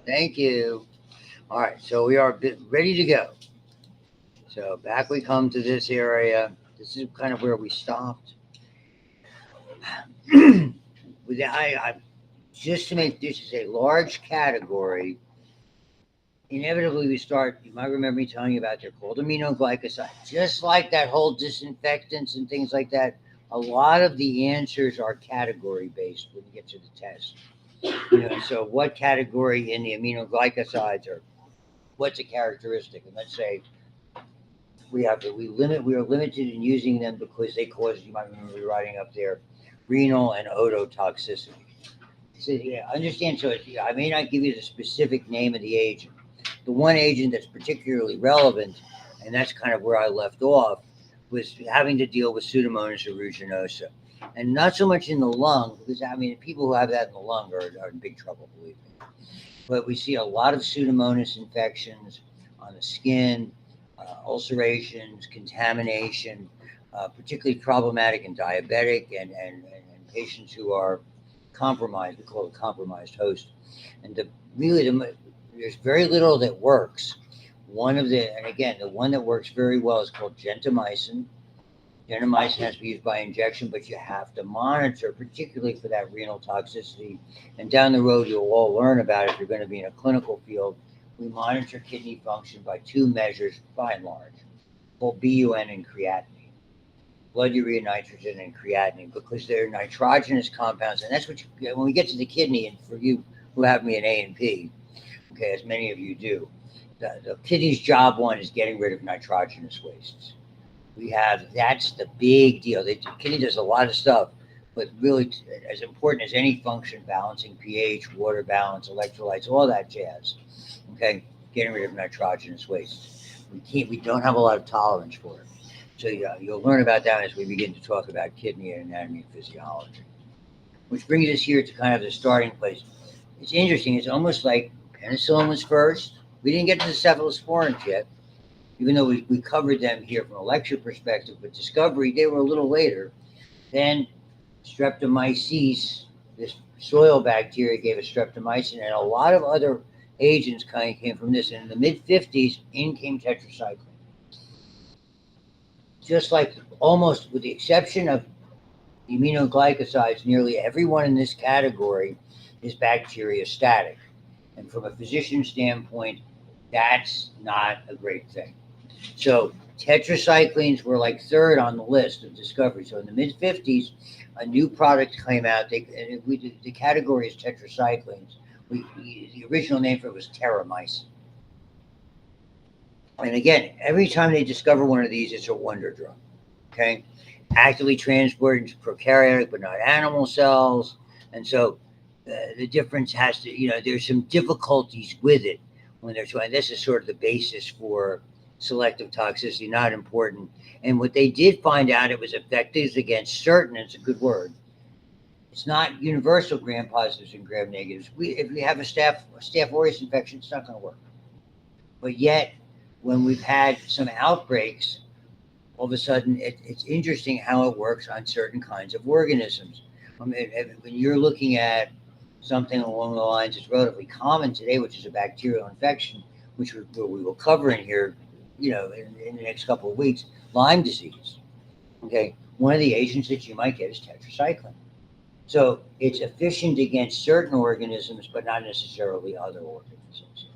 Thank you. All right, so we are ready to go. So back we come to this area. This is kind of where we stopped. I just to make this is a large category. Inevitably, we start. You might remember me telling you about they're called aminoglycosides. Just like that whole disinfectants and things like that. A lot of the answers are category based when you get to the test. So what category in the aminoglycosides are what's a characteristic? And let's say we are limited in using them because they cause, you might remember writing up there, renal and ototoxicity. So yeah, understand. So I may not give you the specific name of the agent. The one agent that's particularly relevant, and that's kind of where I left off, was having to deal with Pseudomonas aeruginosa, and not so much in the lung, because I mean people who have that in the lung are in big trouble, believe me. But we see a lot of Pseudomonas infections on the skin, ulcerations, contamination, particularly problematic in diabetic and patients who are compromised. We call it compromised host. And there's very little that works. And again, the one that works very well is called gentamicin. Gentamicin has to be used by injection, but you have to monitor, particularly for that renal toxicity. And down the road, you'll all learn about it if you're going to be in a clinical field. We monitor kidney function by two measures, by and large, called BUN and creatinine, blood urea nitrogen and creatinine, because they're nitrogenous compounds. And that's what when we get to the kidney, and for you who have me in A and P, okay, as many of you do, the kidney's job one is getting rid of nitrogenous wastes. That's the big deal. The kidney does a lot of stuff, but really, as important as any function, balancing pH, water balance, electrolytes, all that jazz. Okay, getting rid of nitrogenous waste. We don't have a lot of tolerance for it. So you'll learn about that as we begin to talk about kidney and anatomy and physiology. Which brings us here to kind of the starting place. It's interesting. It's almost like penicillin was first. We didn't get to the cephalosporins yet, even though we covered them here from a lecture perspective, but discovery, they were a little later. Then streptomyces, this soil bacteria gave us streptomycin, and a lot of other agents kind of came from this. And in the mid 50s, in came tetracycline. Just like almost with the exception of aminoglycosides, nearly everyone in this category is bacteriostatic. And from a physician standpoint, that's not a great thing. So tetracyclines were like third on the list of discovery. So in the mid 50s, a new product came out. The category is tetracyclines. The original name for it was terramycin. And again, every time they discover one of these, it's a wonder drug. Okay, actively transported to prokaryotic but not animal cells, and so the difference has to, there's some difficulties with it when they're trying. This is sort of the basis for selective toxicity, not important. And what they did find out, it was effective against certain. It's a good word. It's not universal gram positives and gram negatives. If we have a Staph aureus infection, it's not going to work. But yet, when we've had some outbreaks, all of a sudden it's interesting how it works on certain kinds of organisms. I mean, when you're looking at something along the lines that's relatively common today, which is a bacterial infection, which we will cover in here, in the next couple of weeks, Lyme disease. Okay, one of the agents that you might get is tetracycline. So it's efficient against certain organisms, but not necessarily other organisms.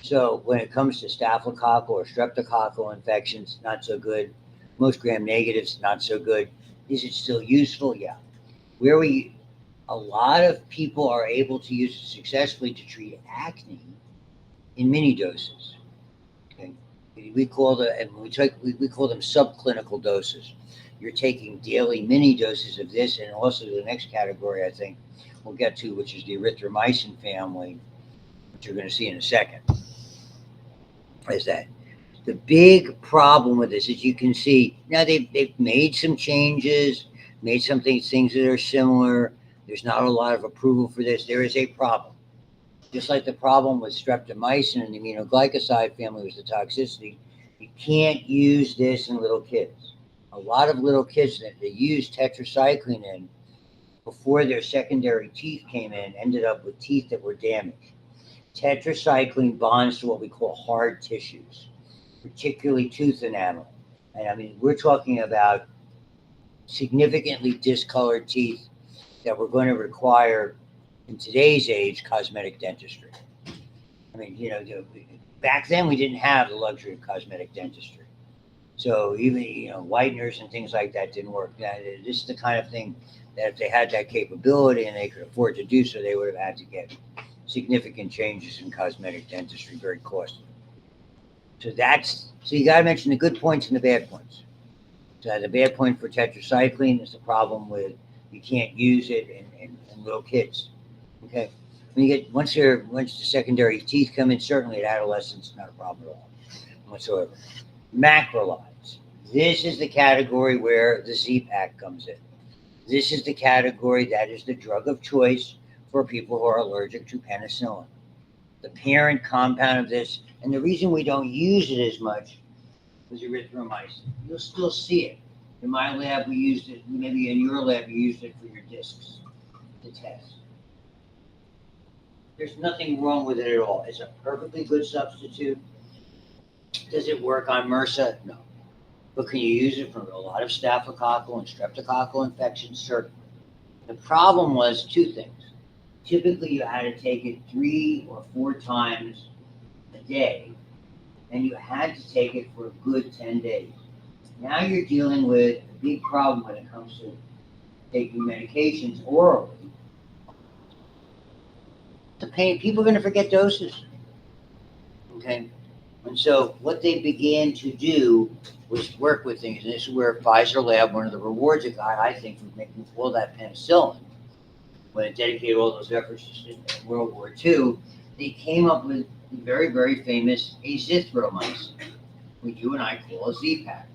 So when it comes to staphylococcal or streptococcal infections, not so good. Most gram negatives, not so good. Is it still useful? Yeah. A lot of people are able to use it successfully to treat acne in mini doses. Okay. We call them subclinical doses. You're taking daily mini doses of this, and also the next category I think we'll get to, which is the erythromycin family, which you're going to see in a second. Is that the big problem with this? As you can see, now they've made some changes, made some things that are similar. There's not a lot of approval for this. There is a problem. Just like the problem with streptomycin and the aminoglycoside family was the toxicity, you can't use this in little kids. A lot of little kids that they used tetracycline in before their secondary teeth came in ended up with teeth that were damaged. Tetracycline bonds to what we call hard tissues, particularly tooth enamel. And I mean, we're talking about significantly discolored teeth that we're going to require in today's age cosmetic dentistry. I mean, back then we didn't have the luxury of cosmetic dentistry. So even, whiteners and things like that didn't work. Now, this is the kind of thing that if they had that capability and they could afford to do so, they would have had to get significant changes in cosmetic dentistry, very costly. So you got to mention the good points and the bad points. So the bad point for tetracycline is the problem with you can't use it in little kids. Okay, once the secondary teeth come in, certainly at adolescence, not a problem at all whatsoever. Macrolides. This is the category where the Z-Pak comes in. This is the category that is the drug of choice for people who are allergic to penicillin. The parent compound of this, and the reason we don't use it as much is erythromycin. You'll still see it. In my lab, we used it. Maybe in your lab, you used it for your discs to test. There's nothing wrong with it at all. It's a perfectly good substitute. Does it work on MRSA? No. But can you use it for a lot of staphylococcal and streptococcal infections? Certainly. The problem was two things. Typically, you had to take it 3 or 4 times a day, and you had to take it for a good 10 days. Now you're dealing with a big problem when it comes to taking medications orally. The pain, people are going to forget doses. Okay? And so what they began to do was work with things. And this is where Pfizer Lab, one of the rewards it got, I think, for making all that penicillin, when it dedicated all those efforts in World War II, they came up with the very, very famous azithromycin, which you and I call a Z-Pak.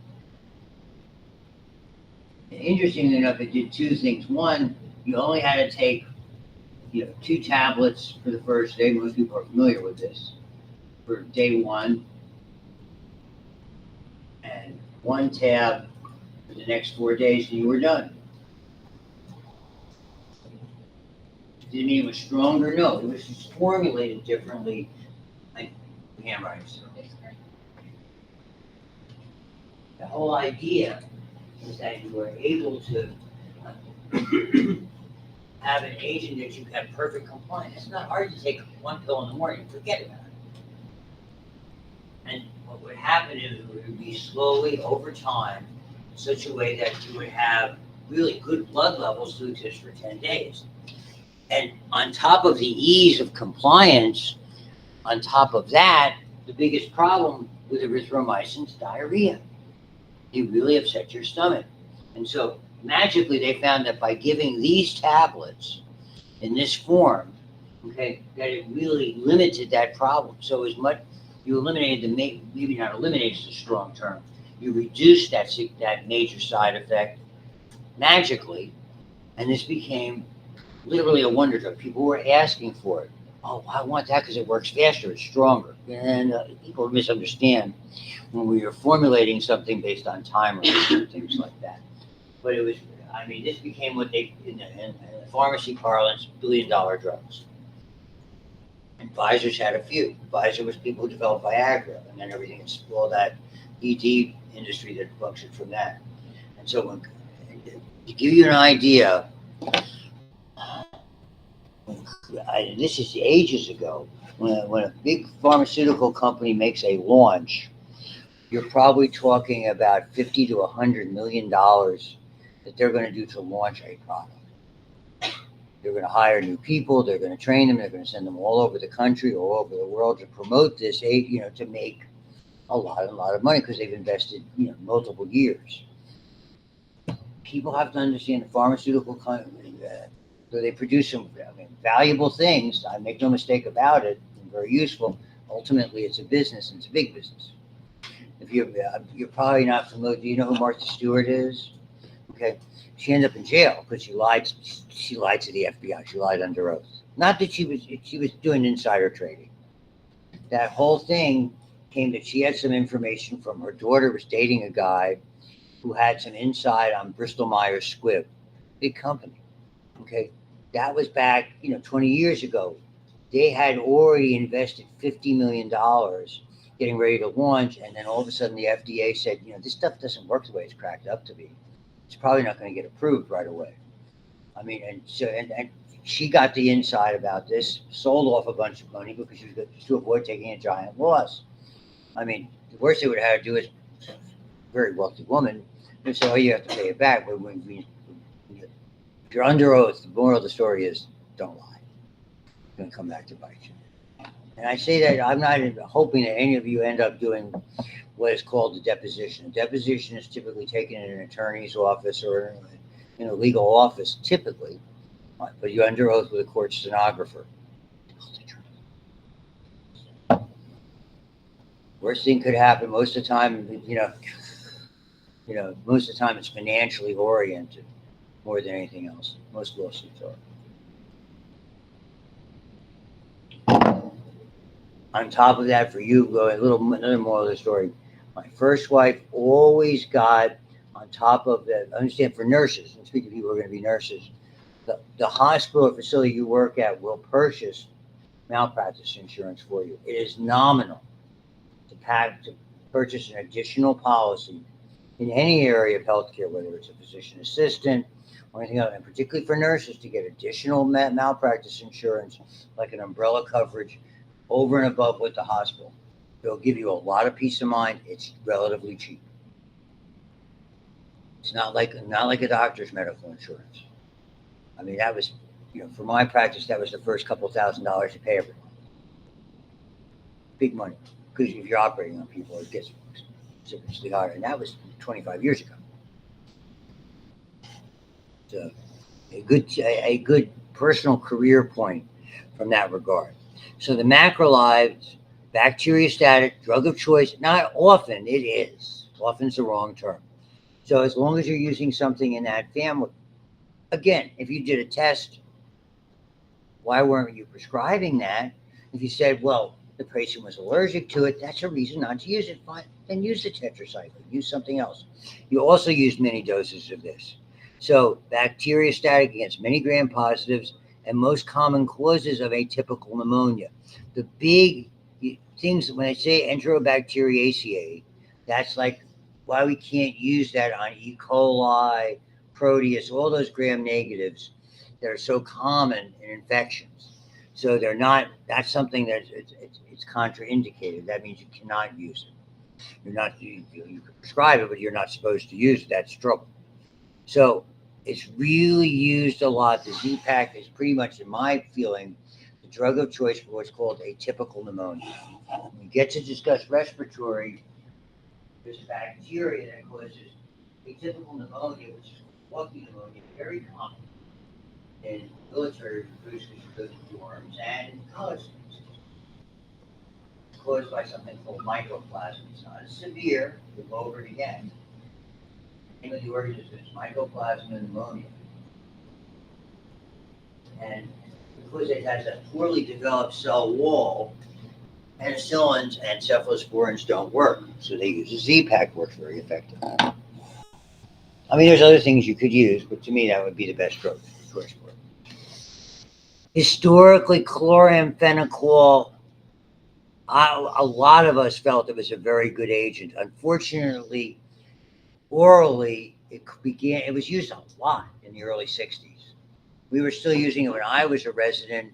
And interestingly enough, it did 2 things. One, you only had to take 2 tablets for the first day. Most people are familiar with this. For day 1, and 1 tab for the next 4 days, and you were done. Did it mean it was stronger? No, it was just formulated differently. Like handwriting. The whole idea is that you were able to have an agent that you have perfect compliance. It's not hard to take 1 pill in the morning and forget about it. And what would happen is it would be slowly over time in such a way that you would have really good blood levels to exist for 10 days. And on top of the ease of compliance, on top of that, the biggest problem with erythromycin is diarrhea. You really upset your stomach. And so magically they found that by giving these tablets in this form, okay, that it really limited that problem. So as much you eliminated maybe not eliminated is a strong term, you reduced that major side effect magically, and this became literally a wonder drug. People were asking for it. Oh, I want that because it works faster, it's stronger. And people misunderstand when we are formulating something based on timers and things like that. But it was, this became what they, in the pharmacy parlance, billion-dollar drugs. And Pfizer's had a few. Pfizer was people who developed Viagra, and then everything, all that ED industry that functioned from that. And so to give you an idea, this is ages ago, when a big pharmaceutical company makes a launch, you're probably talking about $50 to $100 million that they're going to do to launch a product. They're going to hire new people, they're going to train them, they're going to send them all over the country, all over the world to promote this, to make a lot of money because they've invested, multiple years. People have to understand the pharmaceutical company, so they produce some valuable things. I make no mistake about it, and very useful. Ultimately, it's a business, and it's a big business. If you're probably not familiar, do you know who Martha Stewart is? Okay, she ended up in jail because she lied to the FBI. She lied under oath. Not that she was doing insider trading. That whole thing came that she had some information from her daughter was dating a guy who had some inside on Bristol Myers Squibb, big company. Okay, that was back 20 years ago. They had already invested $50 million getting ready to launch, and then all of a sudden the FDA said, this stuff doesn't work the way it's cracked up to be. It's probably not going to get approved right away. I mean, and she got the inside about this, sold off a bunch of money because she was to avoid taking a giant loss. I mean, the worst they would have had to do is a very wealthy woman and say, "Oh, you have to pay it back." But if you're under oath, the moral of the story is don't lie. It's going to come back to bite you. And I say that I'm not hoping that any of you end up doing what is called a deposition. A deposition is typically taken in an attorney's office or in a legal office, typically, but you're under oath with a court stenographer. Worst thing could happen most of the time, most of the time it's financially oriented more than anything else. Most lawsuits are. On top of that, for you, another moral of the story. My first wife always got on top of that. Understand, for nurses, and speaking of people who are going to be nurses, the hospital or facility you work at will purchase malpractice insurance for you. It is nominal to purchase an additional policy in any area of healthcare, whether it's a physician assistant or anything else, and particularly for nurses to get additional malpractice insurance, like an umbrella coverage over and above what the hospital. It'll give you a lot of peace of mind. It's relatively cheap. It's not like a doctor's medical insurance. I mean, that was, for my practice, that was the first couple $1,000s you pay every month. Big money. Because if you're operating on people, it gets seriously higher. And that was 25 years ago. So a good personal career point from that regard. So the macrolides, bacteriostatic, drug of choice, not often it is. Often's the wrong term. So as long as you're using something in that family, again, if you did a test, why weren't you prescribing that? If you said, well, the patient was allergic to it, that's a reason not to use it. Fine, then use the tetracycline, use something else. You also use many doses of this. So bacteriostatic against many gram-positives and most common causes of atypical pneumonia. The big things, when I say Enterobacteriaceae, that's like why we can't use that on E. coli, Proteus, all those gram-negatives that are so common in infections. So they're not, that's something that it's contraindicated. That means you cannot use it. You can prescribe it, but you're not supposed to use it. That's trouble. So it's really used a lot. The Z-Pak is pretty much, in my feeling, the drug of choice for what's called atypical pneumonia. When we get to discuss respiratory, there's bacteria that causes atypical pneumonia, which is walking pneumonia, very common in military recruits because of dorms and college students. It's caused by something called mycoplasma. It's not as severe. We'll go over it again. The name of the organism is mycoplasma pneumonia. And because it has a poorly developed cell wall, penicillins and cephalosporins don't work. So they use a Z-Pak, works very effective. I mean, there's other things you could use, but to me, that would be the best drug for it. Historically, chloramphenicol, a lot of us felt it was a very good agent. Unfortunately, orally, it was used a lot in the early 60s. We were still using it when I was a resident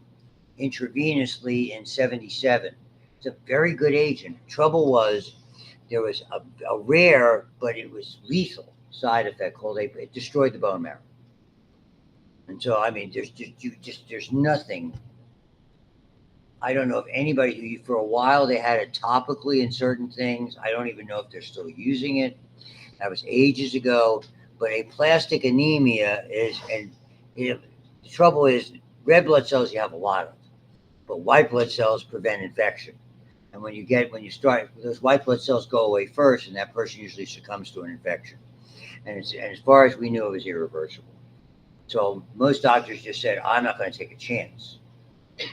intravenously in 77. It's a very good agent. Trouble was there was a rare, but it was lethal side effect called it destroyed the bone marrow. And so, I mean, there's nothing. I don't know if anybody who, for a while, they had it topically in certain things. I don't even know if they're still using it. That was ages ago. But aplastic anemia is, and the trouble is, red blood cells you have a lot of, but white blood cells prevent infection. And when you start, those white blood cells go away first, and that person usually succumbs to an infection. And as far as we knew, it was irreversible. So most doctors just said, I'm not going to take a chance.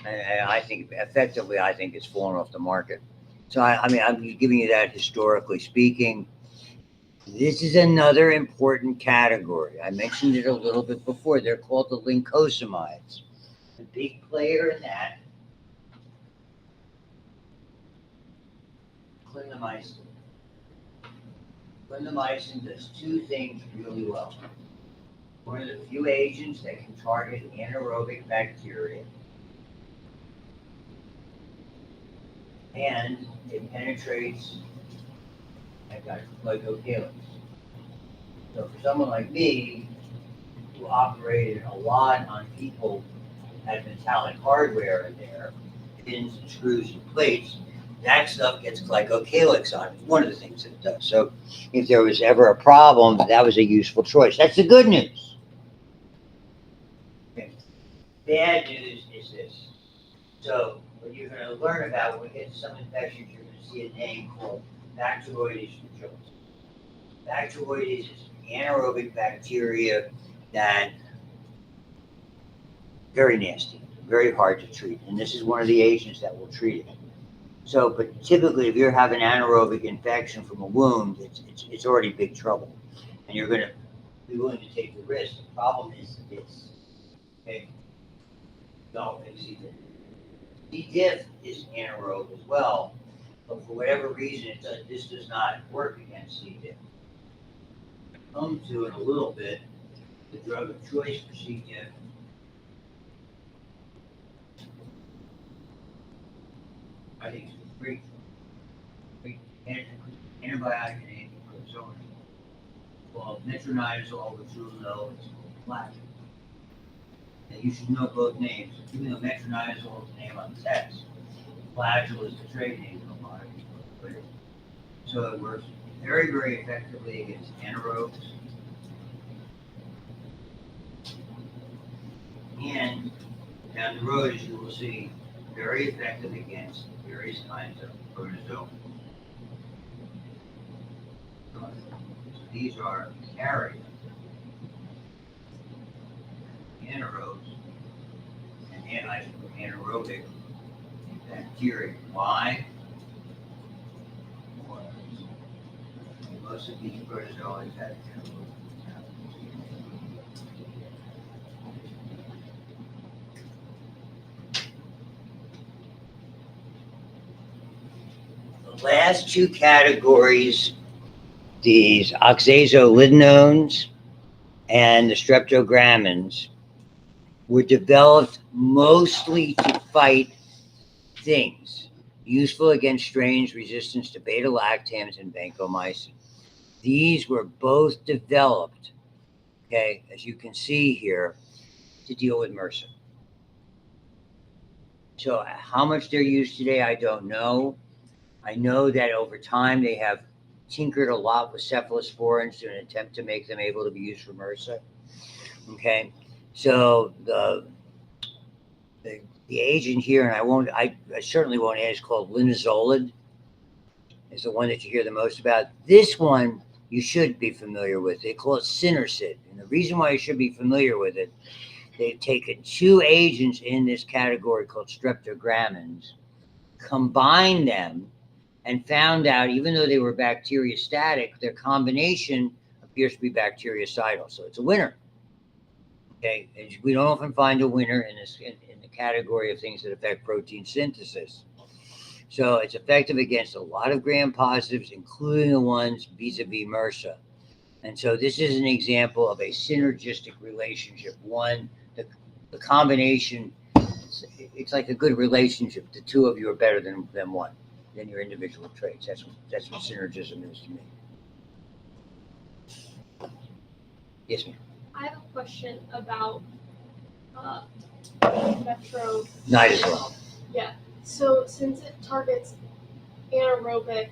And I think effectively, it's fallen off the market. So I mean, I'm giving you that historically speaking. This is another important category. I mentioned it a little bit before. They're called the lincosamides. The big player in that clindamycin. Clindamycin does two things really well. One of the few agents that can target anaerobic bacteria, and it penetrates glycocalyx. So for someone like me, who operated a lot on people who had metallic hardware in there, pins and screws and plates, that stuff gets glycocalyx on it. One of the things that it does. So if there was ever a problem, that was a useful choice. That's the good news. Okay. Bad news is this. So what you're going to learn about when we get to some infections, you're going to see a name called Bacteroides fluctuans. Bacteroides is anaerobic bacteria that very nasty, very hard to treat, and this is one of the agents that will treat it. So, but typically, if you're having anaerobic infection from a wound, it's already big trouble, and you're going to be willing to take the risk. The problem is this. Okay, don't C. diff. C. diff is anaerobic as well, but for whatever reason, this does not work against C. diff. Come to it a little bit. The drug of choice for C. diff I think it's a great antibiotic and antiprotozoan called metronidazole, which you'll know is flagyl. And you should know both names, even though metronidazole is the name on the text. Flagyl is the trade name of a lot of people. So it works very, very effectively against anaerobes. And down the road, as you will see, very effective against various kinds of protozoa. So these are carrier anaerobes and anaerobic bacteria. Why? Most of these protozoa have anaerobic. Last two categories, these oxazolidinones and the streptogrammins, were developed mostly to fight things useful against strains resistant to beta-lactams and vancomycin. These were both developed, okay, as you can see here, to deal with MRSA. So how much they're used today, I don't know. I know that over time they have tinkered a lot with cephalosporins in an attempt to make them able to be used for MRSA. Okay, so the agent here, and I certainly won't add, is called linezolid. Is the one that you hear the most about. This one you should be familiar with. They call it Sinercid, and the reason why you should be familiar with it, they've taken two agents in this category called streptogrammins, combined them, and found out, even though they were bacteriostatic, their combination appears to be bactericidal. So it's a winner. Okay, and we don't often find a winner in the category of things that affect protein synthesis. So it's effective against a lot of gram-positives, including the ones vis-a-vis MRSA. And so this is an example of a synergistic relationship. One, the combination, it's like a good relationship. The two of you are better than one. Than your individual traits. That's what synergism is to me. Yes, ma'am. I have a question about metro. Nidazole. Yeah. So since it targets anaerobic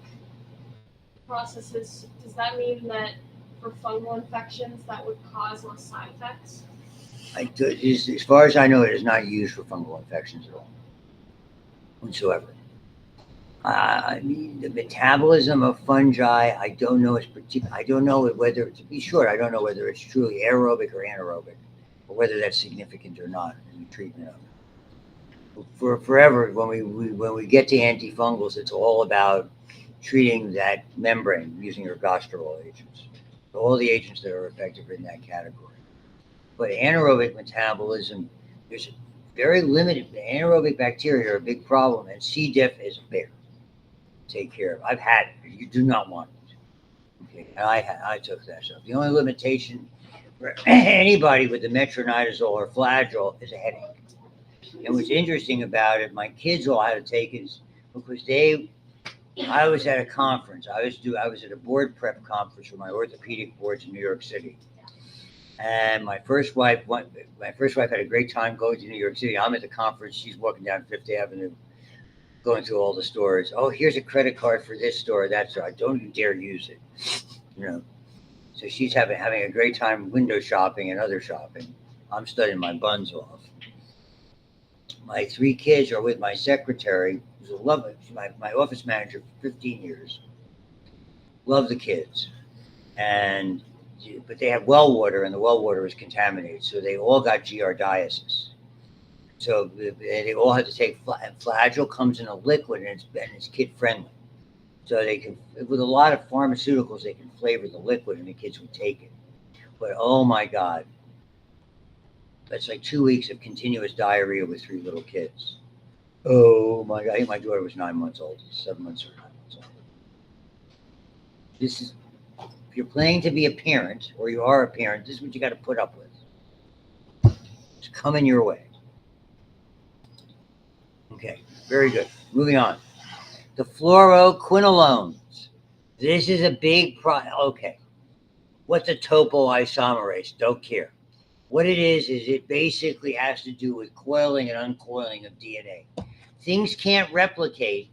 processes, does that mean that for fungal infections that would cause less side effects? As far as I know, it is not used for fungal infections at all, whatsoever. I mean, the metabolism of fungi, I don't know. I don't know whether, to be sure, I don't know whether it's truly aerobic or anaerobic, or whether that's significant or not in the treatment of it. For forever, when we get to antifungals, it's all about treating that membrane using ergosterol agents. So all the agents that are effective in that category. But anaerobic metabolism, there's very limited. The anaerobic bacteria are a big problem, and C. diff is bigger. take care of. I've had it. You do not want it. Okay, and I took that stuff. The only limitation for anybody with the metronidazole or flagyl is a headache. And what's interesting about it, my kids all had to take it because I was at a conference. I was at a board prep conference for my orthopedic boards in New York City. And my first wife had a great time going to New York City. I'm at the conference. She's walking down Fifth Avenue, going through all the stores. Oh, here's a credit card for this store, that store. I don't you dare use it. You know. So she's having a great time window shopping and other shopping. I'm studying my buns off. My 3 kids are with my secretary, who's a lovely, my office manager for 15 years. Love the kids. But they have well water, and the well water is contaminated. So they all got giardiasis. So they all had to take flagyl comes in a liquid, and it's kid friendly. So they can, with a lot of pharmaceuticals, they can flavor the liquid, and the kids would take it. But oh my God, that's like 2 weeks of continuous diarrhea with 3 little kids. Oh my God, I think my daughter was 9 months old, 7 months or 9 months old. This is, if you're planning to be a parent, or you are a parent, this is what you got to put up with. It's coming your way. Okay, very good. Moving on. The fluoroquinolones. This is a big problem. Okay. What's a topoisomerase? Don't care. What it is it basically has to do with coiling and uncoiling of DNA. Things can't replicate,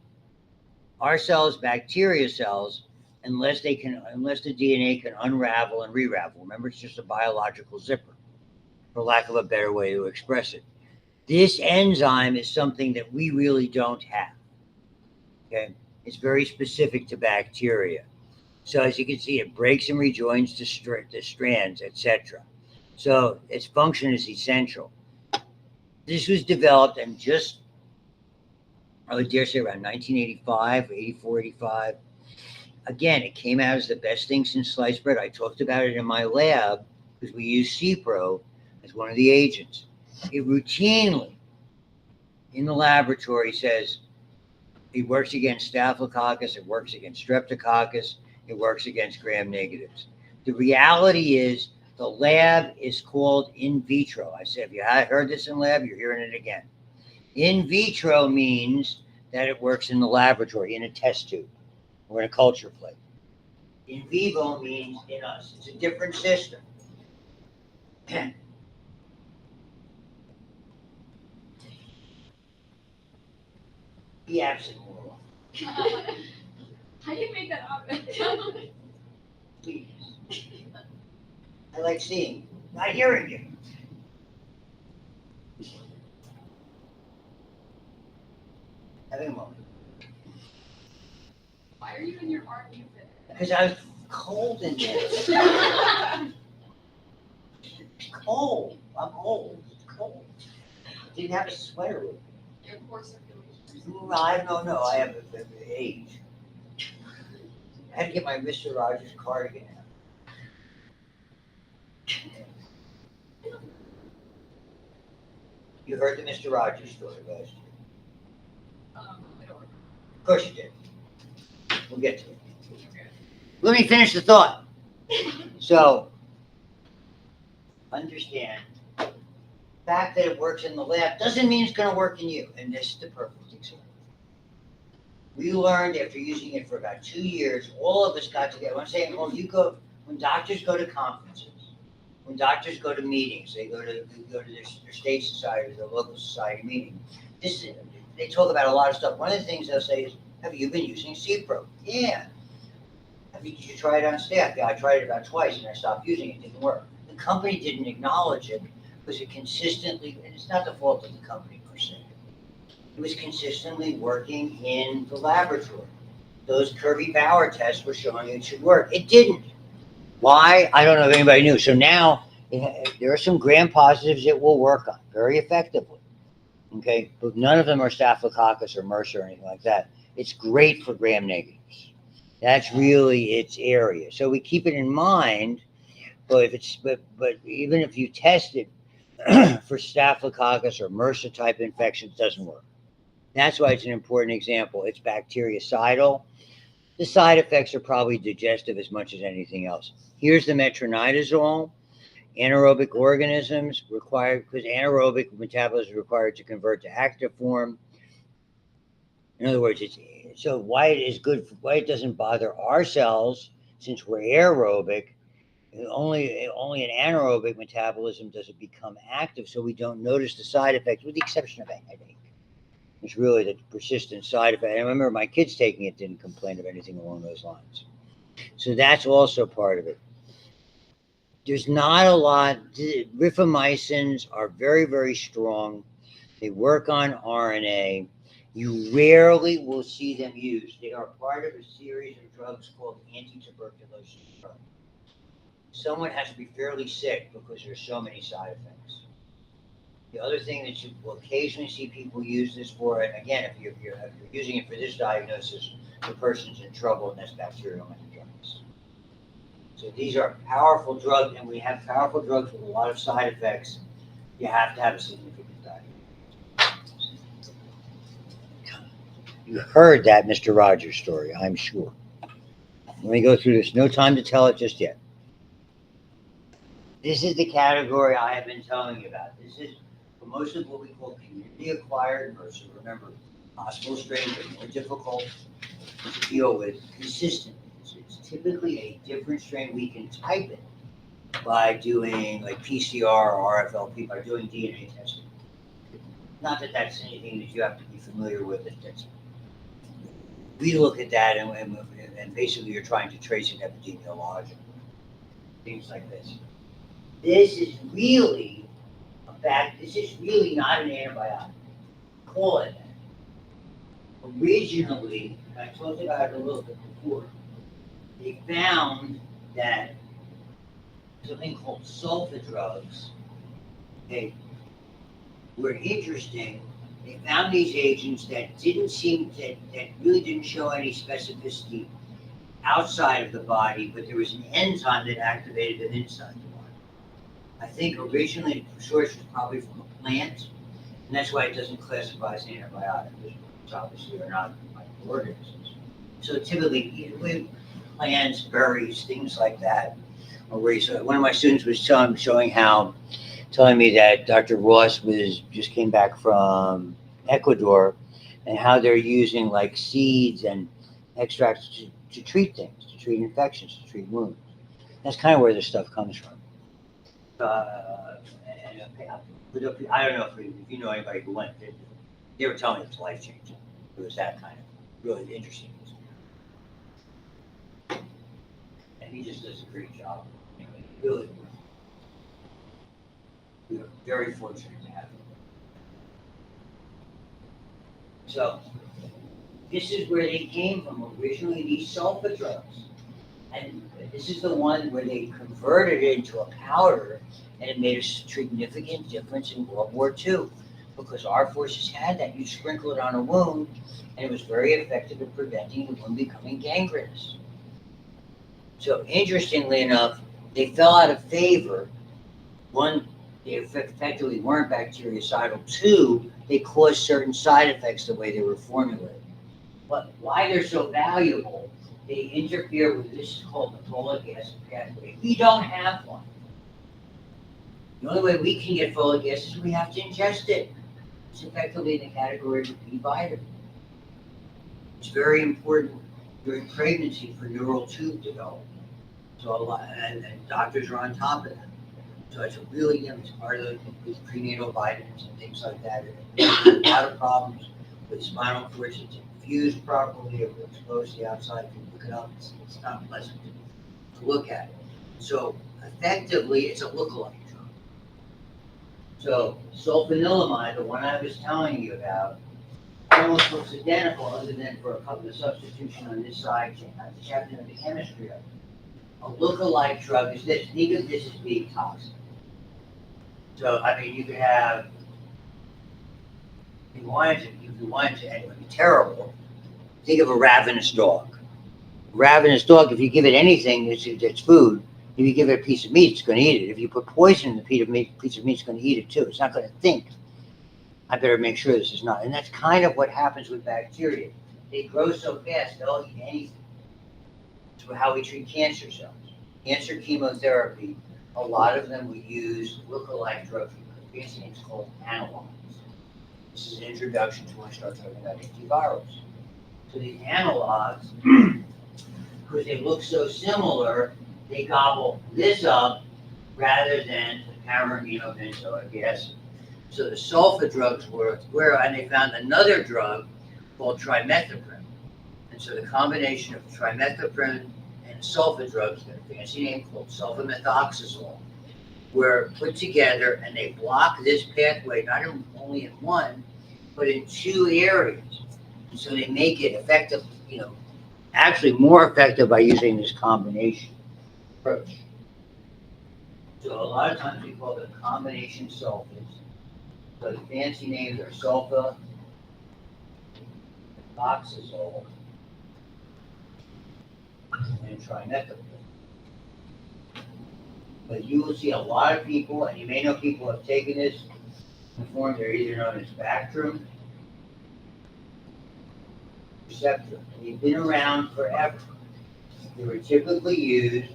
our cells, bacteria cells, unless the DNA can unravel and re-ravel. Remember, it's just a biological zipper, for lack of a better way to express it. This enzyme is something that we really don't have. Okay, it's very specific to bacteria. So as you can see, it breaks and rejoins the strands, etc. So its function is essential. This was developed and just, I would dare say, around 1985, 84, 85. Again, it came out as the best thing since sliced bread. I talked about it in my lab because we use Cipro as one of the agents. It routinely, in the laboratory, says it works against Staphylococcus, it works against Streptococcus, it works against gram-negatives. The reality is the lab is called in vitro. I said, if you heard this in lab, you're hearing it again. In vitro means that it works in the laboratory, in a test tube, or in a culture plate. In vivo means in us. It's a different system. Be absent more. How do you make that up? Please. I like seeing, not hearing you. Having a moment. Why are you in your army fit? Because I was cold in there. It's cold. I'm old. It's cold. Didn't have a sweater with me. Your poor circulation. I don't know. I have an age. I had to get my Mr. Rogers cardigan out. You heard the Mr. Rogers story last year. I don't Of course you did. We'll get to it. Let me finish the thought. So, understand, the fact that it works in the lab doesn't mean it's going to work in you. And this is the perfect example. We learned after using it for about 2 years, all of us got together. I'm saying, well, when doctors go to conferences, when doctors go to meetings, they go to their state society, their local society meeting. They talk about a lot of stuff. One of the things they'll say is, have you been using Cipro? Yeah. Did you try it on staff? Yeah, I tried it about twice and I stopped using it. It didn't work. The company didn't acknowledge it because it consistently, and it's not the fault of the company per se, it was consistently working in the laboratory. Those Kirby Bauer tests were showing it should work. It didn't. Why? I don't know if anybody knew. So now there are some gram positives it will work on very effectively. Okay, but none of them are Staphylococcus or MRSA or anything like that. It's great for gram negatives. That's really its area. So we keep it in mind. But even if you test it for Staphylococcus or MRSA type infections, it doesn't work. That's why it's an important example. It's bactericidal. The side effects are probably digestive as much as anything else. Here's the metronidazole. Anaerobic organisms required, because anaerobic metabolism is required to convert to active form. In other words, it's so why it is good, why it doesn't bother our cells, since we're aerobic. Only an anaerobic metabolism does it become active, so we don't notice the side effects, with the exception of a headache. It's really the persistent side effect. I remember my kids taking it didn't complain of anything along those lines. So that's also part of it. There's not a lot. Rifamycins are very, very strong. They work on RNA. You rarely will see them used. They are part of a series of drugs called anti-tuberculosis drugs. Someone has to be fairly sick because there's so many side effects. The other thing that you will occasionally see people use this for, and again, if you're using it for this diagnosis, the person's in trouble, and that's bacterial meningitis. So these are powerful drugs, and we have powerful drugs with a lot of side effects. You have to have a significant diagnosis. You heard that Mr. Rogers story, I'm sure. Let me go through this. No time to tell it just yet. This is the category I have been telling you about. This is for most of what we call community-acquired MRSA. Remember, hospital strains are more difficult to deal with consistently. It's typically a different strain. We can type it by doing like PCR or RFLP, by doing DNA testing. Not that that's anything that you have to be familiar with. We look at that and basically you're trying to trace it epidemiologically. Things like this. This is really this is really not an antibiotic. Call it that. Originally, I talked about it a little bit before, they found that something called sulfa drugs, they were interesting. They found these agents that really didn't show any specificity outside of the body, but there was an enzyme that activated them inside the body. I think originally the source was probably from a plant, and that's why it doesn't classify as an antibiotic, because obviously are not microorganisms. So typically, plants, berries, things like that are where one of my students was telling me that Dr. Ross just came back from Ecuador, and how they're using like seeds and extracts to treat things, to treat infections, to treat wounds. That's kind of where this stuff comes from. I don't know if you know anybody who went. They were telling me it was life changing. It was that kind of really interesting. And he just does a great job. Really, we are very fortunate to have him. So this is where they came from originally. These sulfa drugs. And this is the one where they converted it into a powder, and it made a significant difference in World War II, because our forces had that. You sprinkle it on a wound, and it was very effective in preventing the wound becoming gangrenous. So interestingly enough, they fell out of favor. One, they effectively weren't bactericidal. Two, they caused certain side effects the way they were formulated. But why they're so valuable, they interfere with this called the folic acid pathway. We don't have one. The only way we can get folic acid is we have to ingest it. It's effectively in the category of B vitamin. It's very important during pregnancy for neural tube development. So a lot, and doctors are on top of that. So it's it's part of the prenatal vitamins and things like that. There's a lot of problems with spinal cords. It's infused properly, it will expose the outside. If you look it up, it's not pleasant to look at. So effectively, it's a lookalike drug. So sulfanilamide, the one I was telling you about, almost looks identical, other than for a couple of substitution on this side chain. I just happen to know the chemistry of it. A lookalike drug is this. Think of this as being toxic. So I mean, you could have, if you wanted to, and it would be terrible. Think of a ravenous dog. A ravenous dog, if you give it anything that's food, if you give it a piece of meat, it's going to eat it. If you put poison in the piece of meat, it's going to eat it too. It's not going to think. I better make sure this is not. And that's kind of what happens with bacteria. They grow so fast, they'll eat anything. It's how we treat cancer cells. Cancer chemotherapy, a lot of them we use lookalike drugs. Fancy names called analogs. This is an introduction to when I start talking about antivirals. So these analogs, because they look so similar, they gobble this up rather than the para-aminobenzoic acid. So the sulfa drugs were, and they found another drug called trimethoprim. And so the combination of trimethoprim and sulfa drugs, got a fancy name called sulfamethoxazole, were put together, and they block this pathway not only in one, but in two areas. And so they make it effective, actually more effective by using this combination approach. So a lot of times we call them combination sulfates. So the fancy names are sulfa, oxazole, and trimethoprim. But you will see a lot of people, and you may know people who have taken this in the form, they're either known as Bactrim, Receptrum, and they've been around forever. They were typically used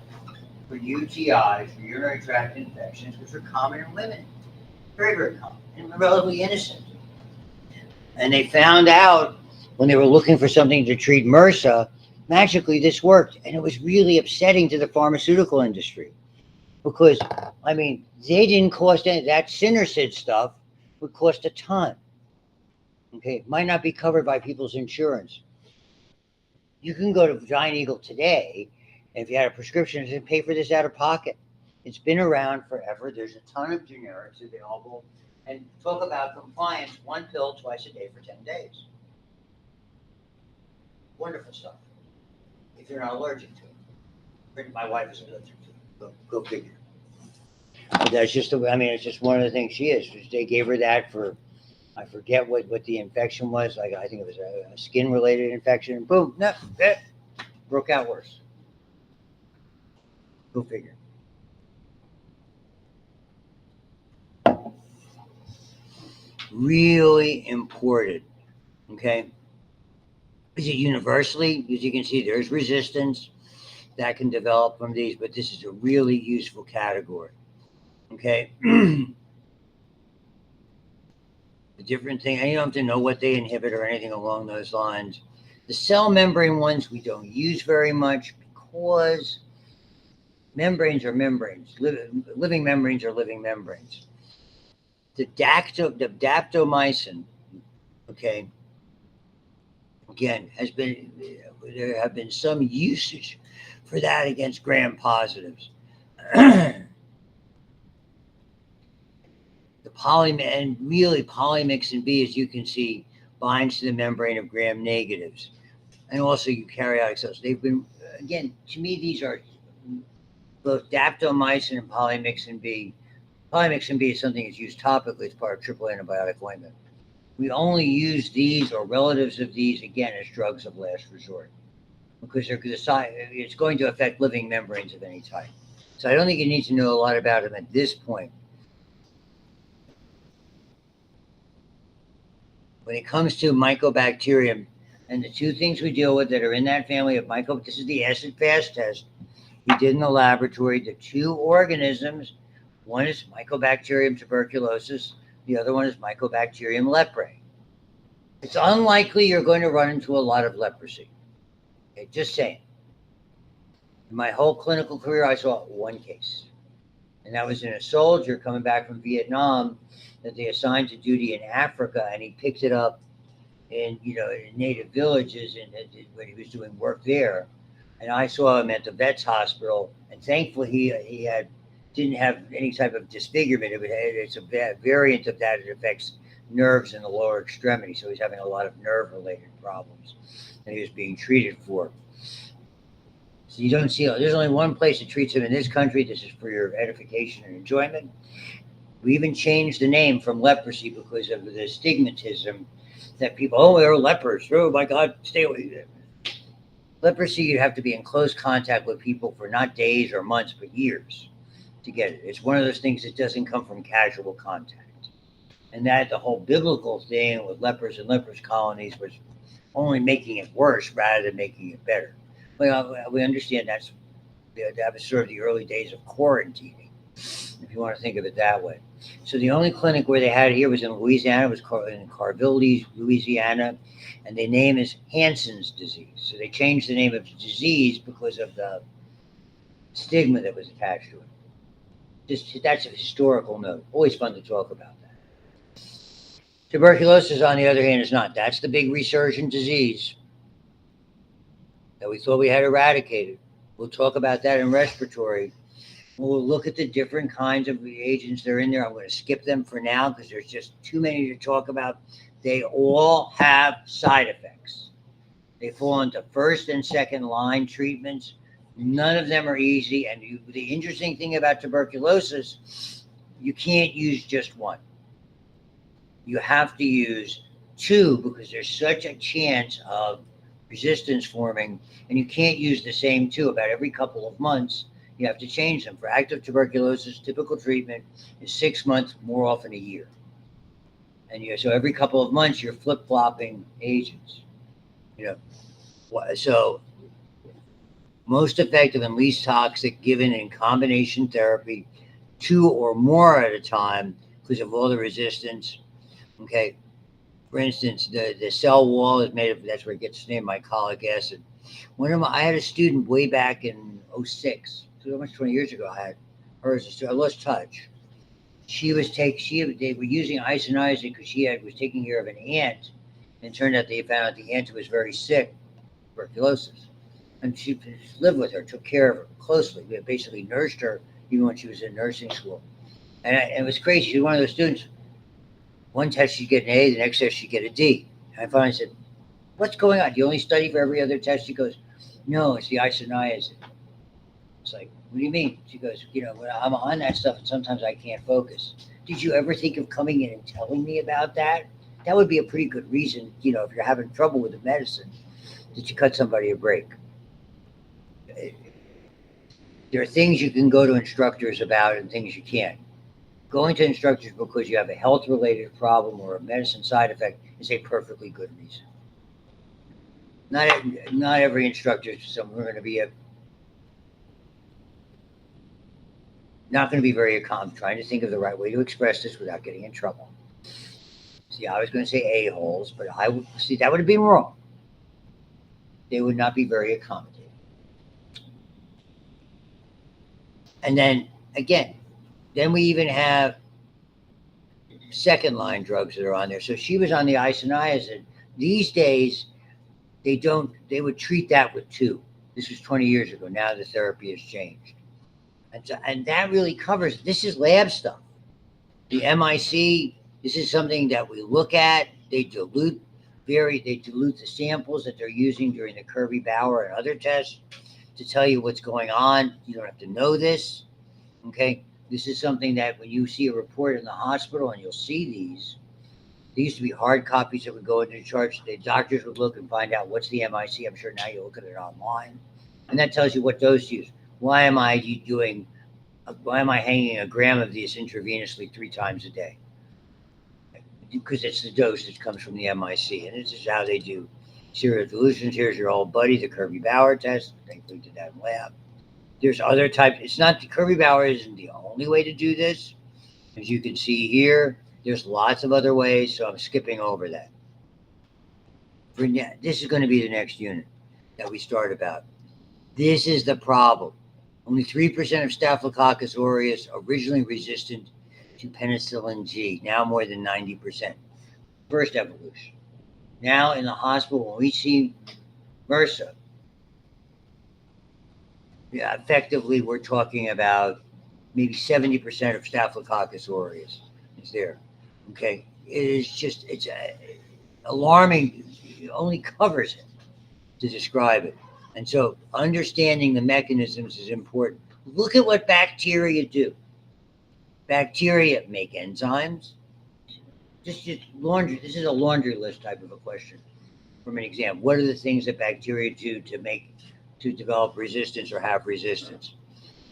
for UTIs, for urinary tract infections, which are common in women. Very, very common, and relatively innocent. And they found out when they were looking for something to treat MRSA, magically this worked. And it was really upsetting to the pharmaceutical industry. Because, they didn't cost any, that Synarcid stuff would cost a ton. Okay, it might not be covered by people's insurance. You can go to Giant Eagle today, and if you had a prescription, and pay for this out of pocket. It's been around forever. There's a ton of generics available. And talk about compliance, one pill twice a day for 10 days. Wonderful stuff. If you're not allergic to it. My wife is allergic to it. Go figure. But that's just it's just one of the things she is. They gave her that for, I forget what the infection was. Like, I think it was a skin-related infection. And boom, broke out worse. Go figure. Really important, okay? Is it universally? As you can see, there's resistance that can develop from these, but this is a really useful category, okay? The different thing, and you don't have to know what they inhibit or anything along those lines. The cell membrane ones we don't use very much because membranes are membranes. Living membranes are living membranes. The daptomycin, okay, again, there have been some usage for that against gram positives. The polymyxin B, as you can see, binds to the membrane of gram negatives. And also eukaryotic cells. They've been, again, to me, these are both daptomycin and polymyxin B. Polymyxin B is something that's used topically as part of triple antibiotic ointment. We only use these or relatives of these, again, as drugs of last resort because it's going to affect living membranes of any type. So I don't think you need to know a lot about them at this point. When it comes to Mycobacterium, and the two things we deal with that are in that family of this is the acid fast test we did in the laboratory. The two organisms, one is Mycobacterium tuberculosis, the other one is Mycobacterium leprae. It's unlikely you're going to run into a lot of leprosy. Okay, just saying. In my whole clinical career, I saw one case. And that was in a soldier coming back from Vietnam that they assigned to duty in Africa, and he picked it up in native villages and when he was doing work there. And I saw him at the vet's hospital, and thankfully he didn't have any type of disfigurement. It's a variant of that. It affects nerves in the lower extremity, so he's having a lot of nerve-related problems that he was being treated for. So you don't see, there's only one place that treats him in this country. This is for your edification and enjoyment. We even changed the name from leprosy because of the stigmatism that people, they're lepers. Oh my God, stay away. Leprosy, you have to be in close contact with people for not days or months, but years to get it. It's one of those things that doesn't come from casual contact. And that the whole biblical thing with lepers and lepers colonies was only making it worse rather than making it better. Well, we understand that was sort of the early days of quarantining, if you want to think of it that way. So the only clinic where they had it here was in Louisiana. It was in Carville, Louisiana, and the name is Hansen's disease. So they changed the name of the disease because of the stigma that was attached to it. Just that's a historical note. Always fun to talk about that. Tuberculosis, on the other hand, is not. That's the big resurgent disease that we thought we had eradicated. We'll talk about that in respiratory. We'll look at the different kinds of reagents that are in there. I'm going to skip them for now because there's just too many to talk about. They all have side effects. They fall into first and second line treatments. None of them are easy. And the interesting thing about tuberculosis, you can't use just one. You have to use two because there's such a chance of resistance forming, and you can't use the same two. About every couple of months, you have to change them. For active tuberculosis, typical treatment is 6 months, more often a year. And so every couple of months, you're flip-flopping agents. So most effective and least toxic given in combination therapy, 2 or more at a time because of all the resistance. Okay. For instance, the cell wall is made of, that's where it gets its name, mycolic acid. I had a student way back in 06, so almost 20 years ago, I had her as a student. I lost touch. They were using isoniazid because she was taking care of an aunt, and it turned out they found out the aunt was very sick, tuberculosis. And she lived with her, took care of her closely. We had basically nursed her even when she was in nursing school. And it was crazy. She was one of those students. One test she'd get an A, the next test she'd get a D. And I finally said, "What's going on? Do you only study for every other test?" She goes, "No, it's the isoniazid." It's like, "What do you mean?" She goes, "When I'm on that stuff, and sometimes I can't focus." Did you ever think of coming in and telling me about that? That would be a pretty good reason, if you're having trouble with the medicine, that you cut somebody a break. There are things you can go to instructors about and things you can't. Going to instructors because you have a health-related problem or a medicine side effect is a perfectly good reason. Not every instructor is not going to be very accommodating. Trying to think of the right way to express this without getting in trouble. See, I was going to say a-holes, but that would have been wrong. They would not be very accommodating. And then again, we even have second line drugs that are on there. So she was on the isoniazid. These days, they would treat that with 2. This was 20 years ago. Now the therapy has changed. And that really covers, this is lab stuff. The MIC, this is something that we look at. They dilute the samples that they're using during the Kirby-Bauer and other tests to tell you what's going on. You don't have to know this. Okay. This is something that when you see a report in the hospital, and you'll see these used to be hard copies that would go into the charts. The doctors would look and find out what's the MIC. I'm sure now you look at it online, and that tells you what dose to use. Why am I hanging a gram of this intravenously 3 times a day? Because it's the dose that comes from the MIC, and this is how they do serial dilutions. Here's your old buddy, the Kirby-Bauer test. Thankfully, did that in lab. There's other types. It's not the Kirby-Bauer isn't the only way to do this. As you can see here, there's lots of other ways, so I'm skipping over that. This is going to be the next unit that we start about. This is the problem. Only 3% of Staphylococcus aureus originally resistant to penicillin G, now more than 90%. First evolution. Now in the hospital, when we see MRSA, effectively we're talking about maybe 70% of Staphylococcus aureus is there. Okay, it's alarming. It only covers it to describe it. And so understanding the mechanisms is important. Look at what bacteria do. Bacteria make enzymes. Just laundry. This is a laundry list type of a question from an exam. What are the things that bacteria do to develop resistance or have resistance?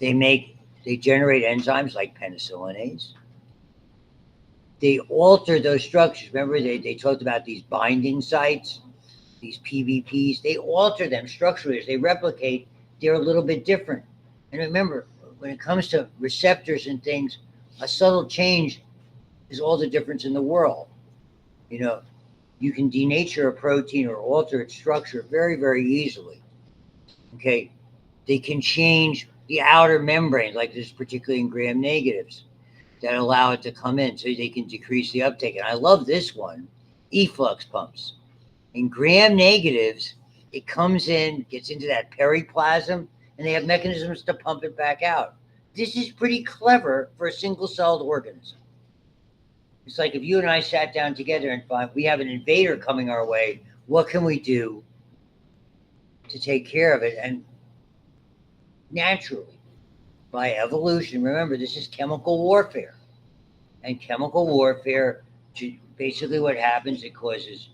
They generate enzymes like penicillinase. they alter those structures. Remember, they talked about these binding sites, these PVPs. They alter them structurally as they replicate. They're a little bit different. And remember, when it comes to receptors and things, a subtle change is all the difference in the world. You know, you can denature a protein or alter its structure very, very easily. Okay, they can change the outer membrane, like this, particularly in gram negatives, that allow it to come in so they can decrease the uptake. And I love this one, efflux pumps. In gram negatives, it comes in, gets into that periplasm, and they have mechanisms to pump it back out. This is pretty clever for a single-celled organism. It's like if you and I sat down together and find we have an invader coming our way, what can we do to take care of it? And naturally, by evolution, remember, this is chemical warfare. And chemical warfare, basically what happens, it causes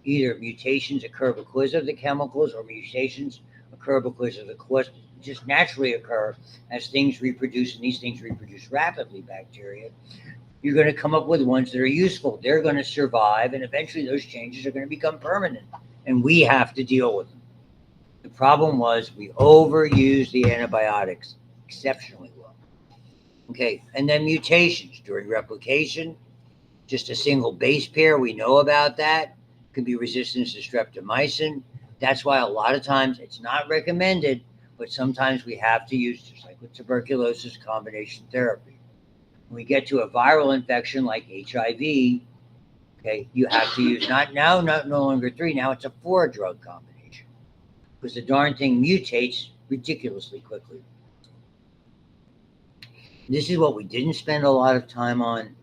either mutations occur because of the chemicals or mutations occur because of the cause, just naturally occur as things reproduce, and these things reproduce rapidly, bacteria. You're going to come up with ones that are useful. They're going to survive, and eventually those changes are going to become permanent, and we have to deal with them. The problem was we overused the antibiotics exceptionally well. Okay, and then mutations during replication, just a single base pair, we know about that, can be resistant to streptomycin. That's why a lot of times it's not recommended, but sometimes we have to use, just like with tuberculosis, combination therapy. When we get to a viral infection like HIV, okay, you have to use no longer 3, now it's a 4-drug combination because the darn thing mutates ridiculously quickly. This is what we didn't spend a lot of time on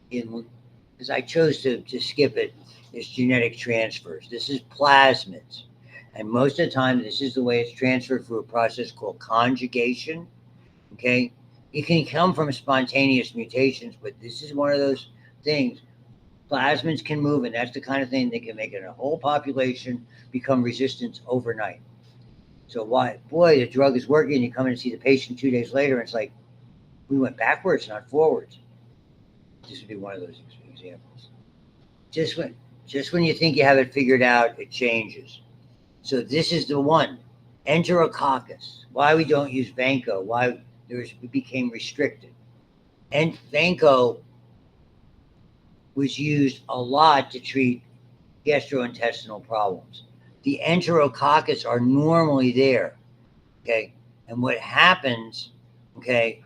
because I chose to skip it, is genetic transfers. This is plasmids. And most of the time, this is the way it's transferred through a process called conjugation. Okay? It can come from spontaneous mutations, but this is one of those things. Plasmids can move, and that's the kind of thing that can make a whole population become resistant overnight. So why, boy, the drug is working. You come in and see the patient 2 days later, and it's like, we went backwards, not forwards. This would be one of those examples. Just when you think you have it figured out, it changes. So this is the one, Enterococcus. Why we don't use Vanco, why it became restricted. And Vanco was used a lot to treat gastrointestinal problems. The Enterococcus are normally there, okay? And what happens, okay,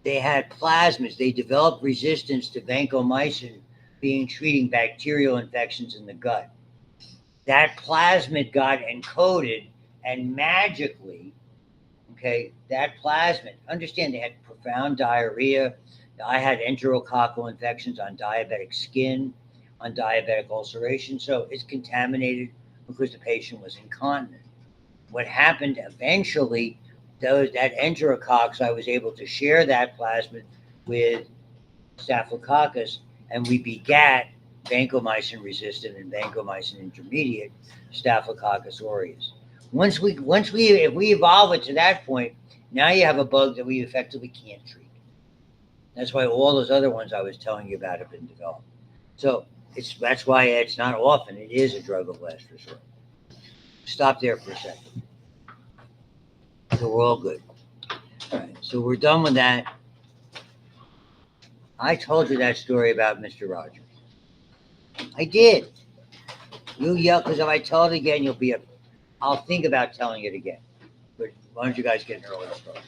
they had plasmids. They developed resistance to vancomycin treating bacterial infections in the gut. That plasmid got encoded, and magically, okay, that plasmid, understand they had profound diarrhea. I had enterococcal infections on diabetic skin, on diabetic ulceration. So it's contaminated because the patient was incontinent. What happened eventually, that enterococcus, I was able to share that plasmid with Staphylococcus, and we begat vancomycin resistant and vancomycin intermediate Staphylococcus aureus. If we evolve it to that point, now you have a bug that we effectively can't treat. That's why all those other ones I was telling you about have been developed. So that's why it's not often. It is a drug of last resort. Stop there for a second. So we're all good. All right, so we're done with that. I told you that story about Mr. Rogers. I did. You yell, because if I tell it again, I'll think about telling it again. But why don't you guys get an early start?